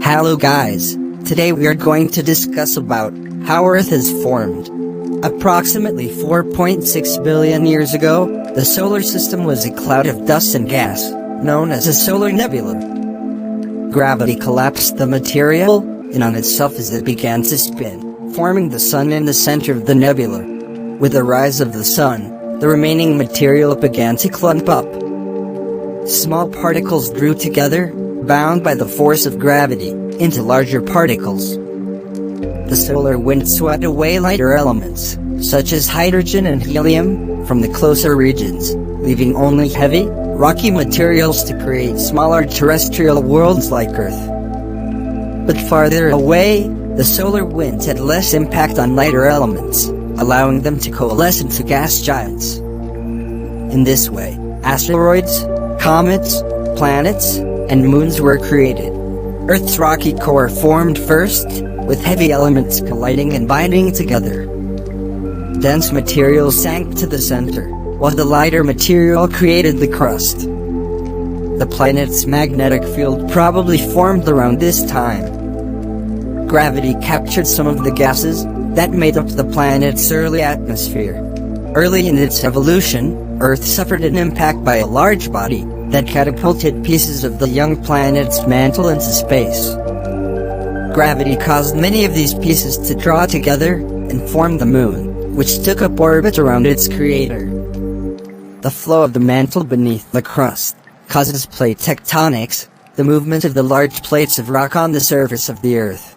Hello guys, today we are going to discuss about how Earth is formed. Approximately 4.6 billion years ago, the solar system was a cloud of dust and gas, known as a solar nebula. Gravity collapsed the material, and on its surface it began to spin, forming the sun in the center of the nebula. With the rise of the sun, the remaining material began to clump up. Small particles drew together, bound by the force of gravity, into larger particles. The solar wind swept away lighter elements, such as hydrogen and helium, from the closer regions, leaving only heavy, rocky materials to create smaller terrestrial worlds like Earth. But farther away, the solar winds had less impact on lighter elements, allowing them to coalesce into gas giants. In this way, asteroids, comets, planets, and moons were created. Earth's rocky core formed first, with heavy elements colliding and binding together. Dense material sank to the center, while the lighter material created the crust. The planet's magnetic field probably formed around this time. Gravity captured some of the gases that made up the planet's early atmosphere. Early in its evolution, Earth suffered an impact by a large body that catapulted pieces of the young planet's mantle into space. Gravity caused many of these pieces to draw together and form the moon, which took up orbit around its creator. The flow of the mantle beneath the crust causes plate tectonics, the movement of the large plates of rock on the surface of the Earth.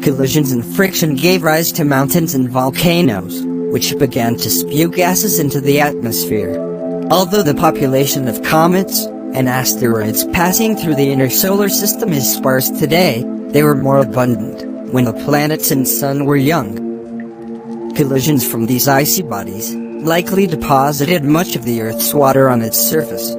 Collisions and friction gave rise to mountains and volcanoes, which began to spew gases into the atmosphere. Although the population of comets and asteroids passing through the inner solar system is sparse today, they were more abundant when the planets and sun were young. Collisions from these icy bodies likely deposited much of the Earth's water on its surface.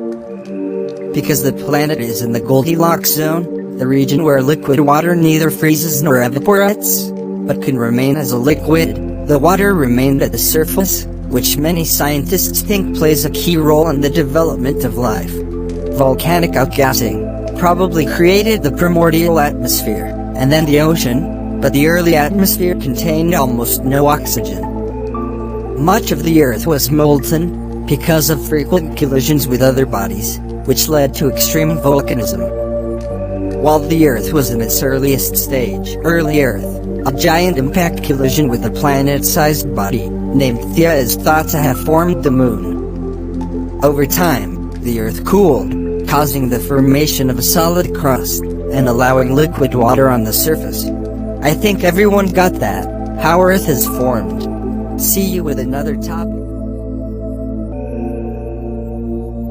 Because the planet is in the Goldilocks zone, the region where liquid water neither freezes nor evaporates, but can remain as a liquid, the water remained at the surface, which many scientists think plays a key role in the development of life. Volcanic outgassing probably created the primordial atmosphere, and then the ocean, but the early atmosphere contained almost no oxygen. Much of the Earth was molten, because of frequent collisions with other bodies, which led to extreme volcanism. While the Earth was in its earliest stage, early Earth, a giant impact collision with a planet-sized body, named Theia, is thought to have formed the Moon. Over time, the Earth cooled, causing the formation of a solid crust, and allowing liquid water on the surface. I think everyone got that, how Earth is formed. See you with another topic.